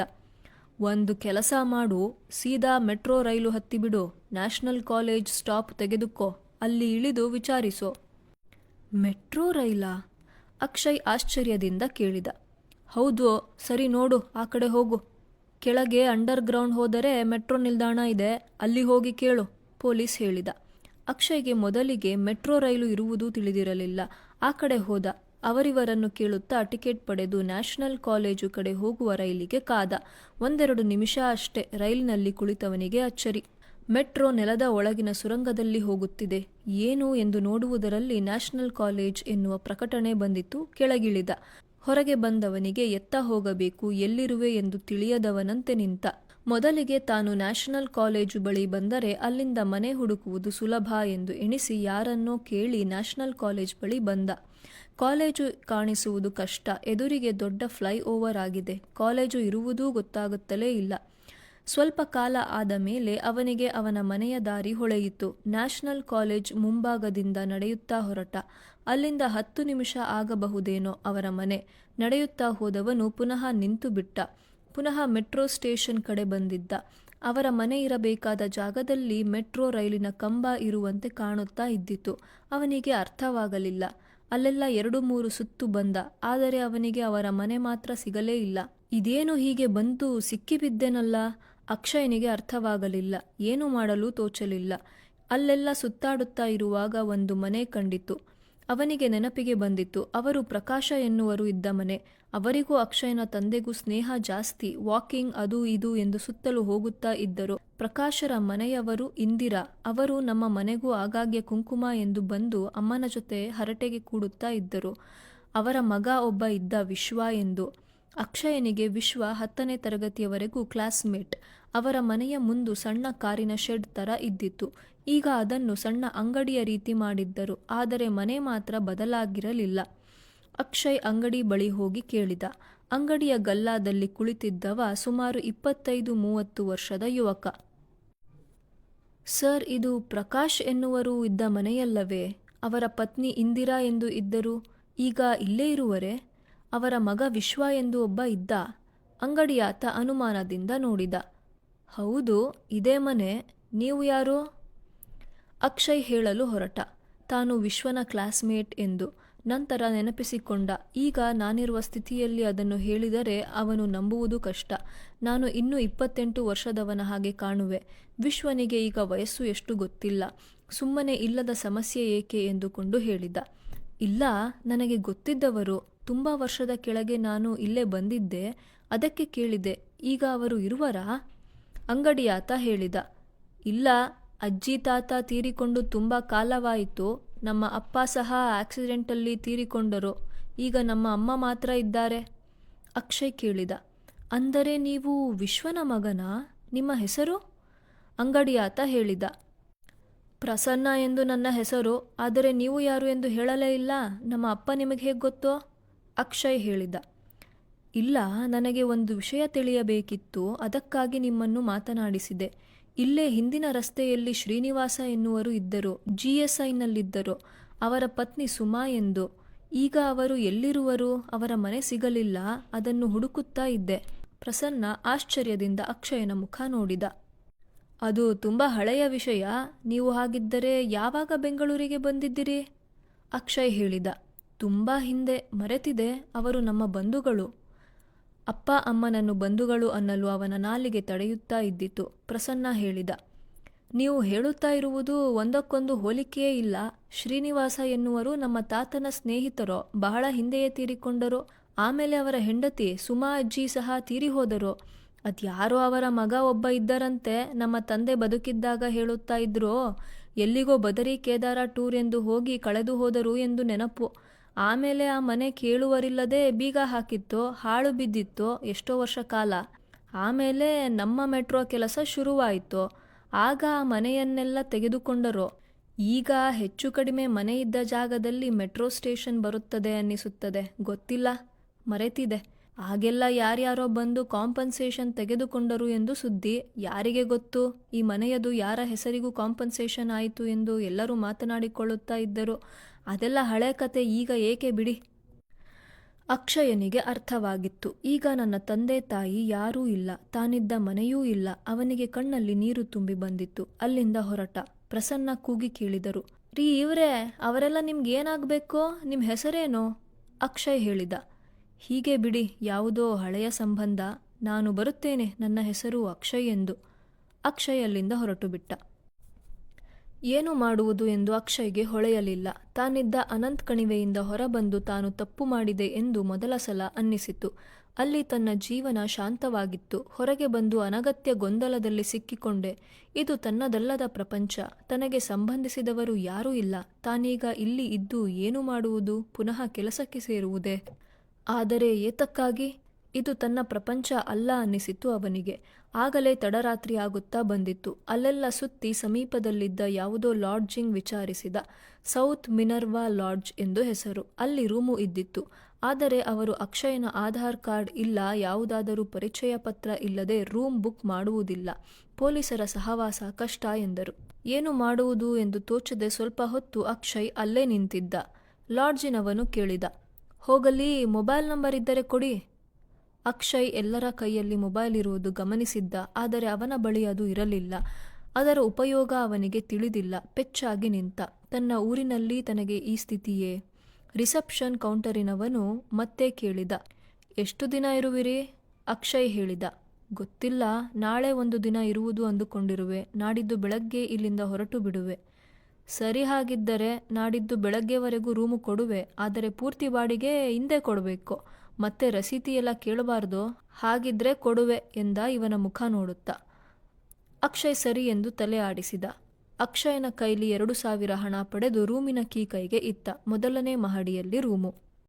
ಒಂದು ಕೆಲಸ ಮಾಡು, ಸೀದಾ ಮೆಟ್ರೋ ರೈಲು ಹತ್ತಿಬಿಡು. ನ್ಯಾಷನಲ್ ಕಾಲೇಜ್ ಸ್ಟಾಪ್ ತೆಗೆದುಕೋ. ಅಲ್ಲಿ ಇಳಿದು ವಿಚಾರಿಸೋ. ಮೆಟ್ರೋ ರೈಲಾ? ಅಕ್ಷಯ್ ಆಶ್ಚರ್ಯದಿಂದ ಕೇಳಿದ. ಹೌದು, ಸರಿ ನೋಡು, ಆ ಕಡೆ ಹೋಗು. ಕೆಳಗೆ ಅಂಡರ್ ಗ್ರೌಂಡ್ ಹೋದರೆ ಮೆಟ್ರೋ ನಿಲ್ದಾಣ ಇದೆ, ಅಲ್ಲಿ ಹೋಗಿ ಕೇಳು, ಪೊಲೀಸ್ ಹೇಳಿದ. ಅಕ್ಷಯ್ಗೆ ಮೊದಲಿಗೆ ಮೆಟ್ರೋ ರೈಲು ಇರುವುದು ತಿಳಿದಿರಲಿಲ್ಲ. ಆ ಕಡೆ ಹೋದ. ಅವರಿವರನ್ನು ಕೇಳುತ್ತಾ ಟಿಕೆಟ್ ಪಡೆದು ನ್ಯಾಷನಲ್ ಕಾಲೇಜು ಕಡೆ ಹೋಗುವ ರೈಲಿಗೆ ಕಾದ. 1-2 ನಿಮಿಷ ಅಷ್ಟೇ. ರೈಲಿನಲ್ಲಿ ಕುಳಿತವನಿಗೆ ಅಚ್ಚರಿ. ಮೆಟ್ರೋ ನೆಲದ ಒಳಗಿನ ಸುರಂಗದಲ್ಲಿ ಹೋಗುತ್ತಿದೆ. ಏನು ಎಂದು ನೋಡುವುದರಲ್ಲಿ ನ್ಯಾಷನಲ್ ಕಾಲೇಜ್ ಎನ್ನುವ ಪ್ರಕಟಣೆ ಬಂದಿತು. ಕೆಳಗಿಳಿದ. ಹೊರಗೆ ಬಂದವನಿಗೆ ಎತ್ತ ಹೋಗಬೇಕು, ಎಲ್ಲಿರುವೆ ಎಂದು ತಿಳಿಯದವನಂತೆ ನಿಂತ. ಮೊದಲಿಗೆ ತಾನು ನ್ಯಾಷನಲ್ ಕಾಲೇಜು ಬಳಿ ಬಂದರೆ ಅಲ್ಲಿಂದ ಮನೆ ಹುಡುಕುವುದು ಸುಲಭ ಎಂದು ಎಣಿಸಿ ಯಾರನ್ನೋ ಕೇಳಿ ನ್ಯಾಷನಲ್ ಕಾಲೇಜ್ ಬಳಿ ಬಂದ. ಕಾಲೇಜು ಕಾಣಿಸುವುದು ಕಷ್ಟ. ಎದುರಿಗೆ ದೊಡ್ಡ ಫ್ಲೈ ಓವರ್ ಆಗಿದೆ. ಕಾಲೇಜು ಇರುವುದೂ ಗೊತ್ತಾಗುತ್ತಲೇ ಇಲ್ಲ. ಸ್ವಲ್ಪ ಕಾಲ ಆದ ಮೇಲೆ ಅವನಿಗೆ ಅವನ ಮನೆಯ ದಾರಿ ಹೊಳೆಯಿತು. ನ್ಯಾಷನಲ್ ಕಾಲೇಜ್ ಮುಂಭಾಗದಿಂದ ನಡೆಯುತ್ತಾ ಹೊರಟ. ಅಲ್ಲಿಂದ 10 ನಿಮಿಷ ಆಗಬಹುದೇನೋ ಅವರ ಮನೆ. ನಡೆಯುತ್ತಾ ಹೋದವನು ಪುನಃ ನಿಂತು ಬಿಟ್ಟ. ಪುನಃ ಮೆಟ್ರೋ ಸ್ಟೇಷನ್ ಕಡೆ ಬಂದಿದ್ದ. ಅವರ ಮನೆ ಇರಬೇಕಾದ ಜಾಗದಲ್ಲಿ ಮೆಟ್ರೋ ರೈಲಿನ ಕಂಬ ಇರುವಂತೆ ಕಾಣುತ್ತಾ ಇದ್ದಿತು. ಅವನಿಗೆ ಅರ್ಥವಾಗಲಿಲ್ಲ. ಅಲ್ಲೆಲ್ಲ 2-3 ಸುತ್ತು ಬಂದ. ಆದರೆ ಅವನಿಗೆ ಅವರ ಮನೆ ಮಾತ್ರ ಸಿಗಲೇ ಇಲ್ಲ. ಇದೇನು ಹೀಗೆ ಬಂತು, ಸಿಕ್ಕಿಬಿದ್ದೆನಲ್ಲ? ಅಕ್ಷಯನಿಗೆ ಅರ್ಥವಾಗಲಿಲ್ಲ. ಏನು ಮಾಡಲು ತೋಚಲಿಲ್ಲ. ಅಲ್ಲೆಲ್ಲ ಸುತ್ತಾಡುತ್ತಾ ಇರುವಾಗ ಒಂದು ಮನೆ ಕಂಡಿತು. ಅವನಿಗೆ ನೆನಪಿಗೆ ಬಂದಿತು. ಅವರು ಪ್ರಕಾಶ ಎನ್ನುವರು ಇದ್ದ ಮನೆ. ಅವರಿಗೂ ಅಕ್ಷಯನ ತಂದೆಗೂ ಸ್ನೇಹ ಜಾಸ್ತಿ. ವಾಕಿಂಗ್ ಅದು ಇದು ಎಂದು ಸುತ್ತಲೂ ಹೋಗುತ್ತಾ ಇದ್ದರು. ಪ್ರಕಾಶರ ಮನೆಯವರು ಇಂದಿರಾ. ಅವರು ನಮ್ಮ ಮನೆಗೂ ಆಗಾಗ್ಗೆ ಕುಂಕುಮ ಎಂದು ಬಂದು ಅಮ್ಮನ ಜೊತೆ ಹರಟೆಗೆ ಕೂಡುತ್ತಾ ಇದ್ದರು. ಅವರ ಮಗ ಒಬ್ಬ ಇದ್ದ, ವಿಶ್ವ ಎಂದು. ಅಕ್ಷಯನಿಗೆ ವಿಶ್ವ 10ನೇ ತರಗತಿಯವರೆಗೂ ಕ್ಲಾಸ್ಮೇಟ್. ಅವರ ಮನೆಯ ಮುಂದು ಸಣ್ಣ ಕಾರಿನ ಶೆಡ್ ತರ ಇದ್ದಿತು. ಈಗ ಅದನ್ನು ಸಣ್ಣ ಅಂಗಡಿಯ ರೀತಿ ಮಾಡಿದ್ದರು. ಆದರೆ ಮನೆ ಮಾತ್ರ ಬದಲಾಗಿರಲಿಲ್ಲ. ಅಕ್ಷಯ್ ಅಂಗಡಿ ಬಳಿ ಹೋಗಿ ಕೇಳಿದ. ಅಂಗಡಿಯ ಗಲ್ಲಾದಲ್ಲಿ ಕುಳಿತಿದ್ದವ ಸುಮಾರು 25-30 ವರ್ಷದ ಯುವಕ. ಸರ್, ಇದು ಪ್ರಕಾಶ್ ಎನ್ನುವರು ಇದ್ದ ಮನೆಯಲ್ಲವೇ? ಅವರ ಪತ್ನಿ ಇಂದಿರಾ ಎಂದು ಇದ್ದರು. ಈಗ ಇಲ್ಲೇ ಇರುವರೆ? ಅವರ ಮಗ ವಿಶ್ವ ಎಂದು ಒಬ್ಬ ಇದ್ದ. ಅಂಗಡಿಯಾತ ಅನುಮಾನದಿಂದ ನೋಡಿದ. ಹೌದು, ಇದೇ ಮನೆ. ನೀವು ಯಾರು? ಅಕ್ಷಯ್ ಹೇಳಲು ಹೊರಟ. ತಾನು ವಿಶ್ವನ ಕ್ಲಾಸ್ಮೇಟ್ ಎಂದು. ನಂತರ ನೆನಪಿಸಿಕೊಂಡ. ಈಗ ನಾನಿರುವ ಸ್ಥಿತಿಯಲ್ಲಿ ಅದನ್ನು ಹೇಳಿದರೆ ಅವನು ನಂಬುವುದು ಕಷ್ಟ. ನಾನು ಇನ್ನೂ 28 ವರ್ಷದವನ ಹಾಗೆ ಕಾಣುವೆ. ವಿಶ್ವನಿಗೆ ಈಗ ವಯಸ್ಸು ಎಷ್ಟು ಗೊತ್ತಿಲ್ಲ. ಸುಮ್ಮನೆ ಇಲ್ಲದ ಸಮಸ್ಯೆ ಏಕೆ ಎಂದುಕೊಂಡು ಹೇಳಿದ. ಇಲ್ಲ, ನನಗೆ ಗೊತ್ತಿದ್ದವರು. ತುಂಬ ವರ್ಷದ ಕೆಳಗೆ ನಾನು ಇಲ್ಲೇ ಬಂದಿದ್ದೆ. ಅದಕ್ಕೆ ಕೇಳಿದೆ. ಈಗ ಅವರು ಇರುವರಾ? ಅಂಗಡಿಯಾತ ಹೇಳಿದ. ಇಲ್ಲ, ಅಜ್ಜಿ ತಾತ ತೀರಿಕೊಂಡು ತುಂಬ ಕಾಲವಾಯಿತು. ನಮ್ಮ ಅಪ್ಪ ಸಹ ಆಕ್ಸಿಡೆಂಟಲ್ಲಿ ತೀರಿಕೊಂಡರು. ಈಗ ನಮ್ಮ ಅಮ್ಮ ಮಾತ್ರ ಇದ್ದಾರೆ. ಅಕ್ಷಯ್ ಕೇಳಿದ. ಅಂದರೆ ನೀವು ವಿಶ್ವನ ಮಗನಾ? ನಿಮ್ಮ ಹೆಸರು? ಅಂಗಡಿಯಾತ ಹೇಳಿದ. ಪ್ರಸನ್ನ ಎಂದು ನನ್ನ ಹೆಸರು. ಆದರೆ ನೀವು ಯಾರು ಎಂದು ಹೇಳಲೇ ಇಲ್ಲ. ನಮ್ಮ ಅಪ್ಪ ನಿಮಗೆ ಹೇಗೆ ಗೊತ್ತೋ? ಅಕ್ಷಯ್ ಹೇಳಿದ. ಇಲ್ಲ, ನನಗೆ ಒಂದು ವಿಷಯ ತಿಳಿಯಬೇಕಿತ್ತು. ಅದಕ್ಕಾಗಿ ನಿಮ್ಮನ್ನು ಮಾತನಾಡಿಸಿದೆ. ಇಲ್ಲೇ ಹಿಂದಿನ ರಸ್ತೆಯಲ್ಲಿ ಶ್ರೀನಿವಾಸ ಎನ್ನುವರು ಇದ್ದರು. GSIನಲ್ಲಿದ್ದರು. ಅವರ ಪತ್ನಿ ಸುಮಾ ಎಂದು. ಈಗ ಅವರು ಎಲ್ಲಿರುವರು? ಅವರ ಮನೆ ಸಿಗಲಿಲ್ಲ. ಅದನ್ನು ಹುಡುಕುತ್ತಾ ಇದ್ದೆ. ಪ್ರಸನ್ನ ಆಶ್ಚರ್ಯದಿಂದ ಅಕ್ಷಯನ ಮುಖ ನೋಡಿದ. ಅದು ತುಂಬ ಹಳೆಯ ವಿಷಯ. ನೀವು ಹಾಗಿದ್ದರೆ ಯಾವಾಗ ಬೆಂಗಳೂರಿಗೆ ಬಂದಿದ್ದಿರಿ? ಅಕ್ಷಯ್ ಹೇಳಿದ. ತುಂಬ ಹಿಂದೆ. ಮರೆತಿದೆ. ಅವರು ನಮ್ಮ ಬಂಧುಗಳು. ಅಪ್ಪ ಅಮ್ಮನನ್ನು ಬಂಧುಗಳು ಅನ್ನಲು ಅವನ ನಾಲಿಗೆ ತಡೆಯುತ್ತಾ ಇದ್ದಿತು. ಪ್ರಸನ್ನ ಹೇಳಿದ. ನೀವು ಹೇಳುತ್ತಾ ಇರುವುದು ಒಂದಕ್ಕೊಂದು ಹೋಲಿಕೆಯೇ ಇಲ್ಲ. ಶ್ರೀನಿವಾಸ ಎನ್ನುವರು ನಮ್ಮ ತಾತನ ಸ್ನೇಹಿತರೋ? ಬಹಳ ಹಿಂದೆಯೇ ತೀರಿಕೊಂಡರೋ? ಆಮೇಲೆ ಅವರ ಹೆಂಡತಿ ಸುಮಾ ಅಜ್ಜಿ ಸಹ ತೀರಿ ಹೋದರೋ? ಅದ್ಯಾರೋ ಅವರ ಮಗ ಒಬ್ಬ ಇದ್ದರಂತೆ. ನಮ್ಮ ತಂದೆ ಬದುಕಿದ್ದಾಗ ಹೇಳುತ್ತಾ ಇದ್ರೋ. ಎಲ್ಲಿಗೋ ಬದರಿ ಕೇದಾರ ಟೂರ್ ಎಂದು ಹೋಗಿ ಕಳೆದು ಹೋದರು ಎಂದು ನೆನಪು. ಆಮೇಲೆ ಆ ಮನೆ ಕೇಳುವರಿಲ್ಲದೆ ಬೀಗ ಹಾಕಿತ್ತು. ಹಾಳು ಬಿದ್ದಿತ್ತು ಎಷ್ಟೋ ವರ್ಷ ಕಾಲ. ಆಮೇಲೆ ನಮ್ಮ ಮೆಟ್ರೋ ಕೆಲಸ ಶುರುವಾಯಿತು. ಆಗ ಆ ಮನೆಯನ್ನೆಲ್ಲ ತೆಗೆದುಕೊಂಡರು. ಈಗ ಹೆಚ್ಚು ಕಡಿಮೆ ಮನೆ ಇದ್ದ ಜಾಗದಲ್ಲಿ ಮೆಟ್ರೋ ಸ್ಟೇಷನ್ ಬರುತ್ತದೆ ಅನ್ನಿಸುತ್ತದೆ. ಗೊತ್ತಿಲ್ಲ, ಮರೆತಿದೆ. ಆಗೆಲ್ಲ ಯಾರ್ಯಾರೋ ಬಂದು ಕಾಂಪನ್ಸೇಷನ್ ತೆಗೆದುಕೊಂಡರು ಎಂದು ಸುದ್ದಿ. ಯಾರಿಗೆ ಗೊತ್ತು ಈ ಮನೆಯದು ಯಾರ ಹೆಸರಿಗೂ ಕಾಂಪನ್ಸೇಷನ್ ಆಯಿತು ಎಂದು ಎಲ್ಲರೂ ಮಾತನಾಡಿಕೊಳ್ಳುತ್ತಾ ಇದ್ದರು. ಅದೆಲ್ಲ ಹಳೆ ಕತೆ, ಈಗ ಏಕೆ ಬಿಡಿ. ಅಕ್ಷಯನಿಗೆ ಅರ್ಥವಾಗಿತ್ತು. ಈಗ ನನ್ನ ತಂದೆ ತಾಯಿ ಯಾರೂ ಇಲ್ಲ, ತಾನಿದ್ದ ಮನೆಯೂ ಇಲ್ಲ. ಅವನಿಗೆ ಕಣ್ಣಲ್ಲಿ ನೀರು ತುಂಬಿ ಬಂದಿತ್ತು. ಅಲ್ಲಿಂದ ಹೊರಟ. ಪ್ರಸನ್ನ ಕೂಗಿ ಕೇಳಿದರು, ರೀ ಇವ್ರೇ, ಅವರೆಲ್ಲ ನಿಮ್ಗೇನಾಗಬೇಕು? ನಿಮ್ಮ ಹೆಸರೇನೋ? ಅಕ್ಷಯ್ ಹೇಳಿದ, ಹೀಗೆ ಬಿಡಿ, ಯಾವುದೋ ಹಳೆಯ ಸಂಬಂಧ. ನಾನು ಬರುತ್ತೇನೆ, ನನ್ನ ಹೆಸರು ಅಕ್ಷಯ್ ಎಂದು. ಅಕ್ಷಯ್ ಅಲ್ಲಿಂದ ಹೊರಟು ಬಿಟ್ಟ. ಏನು ಮಾಡುವುದು ಎಂದು ಅಕ್ಷಯ್ಗೆ ಹೊಳೆಯಲಿಲ್ಲ. ತಾನಿದ್ದ ಅನಂತ್ ಕಣಿವೆಯಿಂದ ಹೊರಬಂದು ತಾನು ತಪ್ಪು ಮಾಡಿದೆ ಎಂದು ಮೊದಲ ಸಲ ಅನ್ನಿಸಿತು. ಅಲ್ಲಿ ತನ್ನ ಜೀವನ ಶಾಂತವಾಗಿತ್ತು. ಹೊರಗೆ ಬಂದು ಅನಗತ್ಯ ಗೊಂದಲದಲ್ಲಿ ಸಿಕ್ಕಿಕೊಂಡೆ. ಇದು ತನ್ನದಲ್ಲದ ಪ್ರಪಂಚ. ತನಗೆ ಸಂಬಂಧಿಸಿದವರು ಯಾರೂ ಇಲ್ಲ. ತಾನೀಗ ಇಲ್ಲಿ ಇದ್ದು ಏನು ಮಾಡುವುದು? ಪುನಃ ಕೆಲಸಕ್ಕೆ ಸೇರುವುದೇ? ಆದರೆ ಏತಕ್ಕಾಗಿ? ಇದು ತನ್ನ ಪ್ರಪಂಚ ಅಲ್ಲ ಅನ್ನಿಸಿತು ಅವನಿಗೆ. ಆಗಲೇ ತಡರಾತ್ರಿ ಆಗುತ್ತಾ ಬಂದಿತ್ತು. ಅಲ್ಲೆಲ್ಲ ಸುತ್ತಿ ಸಮೀಪದಲ್ಲಿದ್ದ ಯಾವುದೋ ಲಾಡ್ಜಿಂಗ್ ವಿಚಾರಿಸಿದ. ಸೌತ್ ಮಿನರ್ವಾ ಲಾಡ್ಜ್ ಎಂದು ಹೆಸರು. ಅಲ್ಲಿ ರೂಮು ಇದ್ದಿತ್ತು. ಆದರೆ ಅವರು ಅಕ್ಷಯನ ಆಧಾರ್ ಕಾರ್ಡ್ ಇಲ್ಲ, ಯಾವುದಾದರೂ ಪರಿಚಯ ಪತ್ರ ಇಲ್ಲದೆ ರೂಮ್ ಬುಕ್ ಮಾಡುವುದಿಲ್ಲ. ಪೊಲೀಸರ ಸಹವಾಸ ಕಷ್ಟ ಎಂದರು. ಏನು ಮಾಡುವುದು ಎಂದು ತೋಚದೆ ಸ್ವಲ್ಪ ಹೊತ್ತು ಅಕ್ಷಯ್ ಅಲ್ಲೇ ನಿಂತಿದ್ದ. ಲಾಡ್ಜಿನವನು ಕೇಳಿದ, ಹೋಗಲಿ, ಮೊಬೈಲ್ ನಂಬರ್ ಇದ್ದರೆ ಕೊಡಿ. ಅಕ್ಷಯ್ ಎಲ್ಲರ ಕೈಯಲ್ಲಿ ಮೊಬೈಲ್ ಇರುವುದು ಗಮನಿಸಿದ್ದ. ಆದರೆ ಅವನ ಬಳಿ ಅದು ಇರಲಿಲ್ಲ. ಅದರ ಉಪಯೋಗ ಅವನಿಗೆ ತಿಳಿದಿಲ್ಲ. ಪೆಚ್ಚಾಗಿ ನಿಂತ. ತನ್ನ ಊರಿನಲ್ಲಿ ತನಗೆ ಈ ಸ್ಥಿತಿಯೇ? ರಿಸೆಪ್ಷನ್ ಕೌಂಟರಿನವನು ಮತ್ತೆ ಕೇಳಿದ, ಎಷ್ಟು ದಿನ ಇರುವಿರಿ? ಅಕ್ಷಯ್ ಹೇಳಿದ, ಗೊತ್ತಿಲ್ಲ, ನಾಳೆ ಒಂದು ದಿನ ಇರುವುದು ಅಂದುಕೊಂಡಿರುವೆ. ನಾಡಿದ್ದು ಬೆಳಗ್ಗೆ ಇಲ್ಲಿಂದ ಹೊರಟು ಬಿಡುವೆ. ಸರಿ, ಹಾಗಿದ್ದರೆ ನಾಡಿದ್ದು ಬೆಳಗ್ಗೆವರೆಗೂ ರೂಮು ಕೊಡುವೆ. ಆದರೆ ಪೂರ್ತಿ ಬಾಡಿಗೆ ಹಿಂದೆ ಕೊಡಬೇಕು. ಮತ್ತೆ ರಸೀತಿಯೆಲ್ಲ ಕೇಳಬಾರ್ದು. ಹಾಗಿದ್ರೆ ಕೊಡುವೆ ಎಂದ ಇವನ ಮುಖ ನೋಡುತ್ತಾ. ಅಕ್ಷಯ್ ಸರಿ ಎಂದು ತಲೆ ಆಡಿಸಿದ. ಅಕ್ಷಯನ ಕೈಲಿ 2,000 ಹಣ ಪಡೆದು ರೂಮಿನ ಕೀ ಕೈಗೆ ಇತ್ತ. ಮೊದಲನೇ ಮಹಡಿಯಲ್ಲಿ ರೂಮು.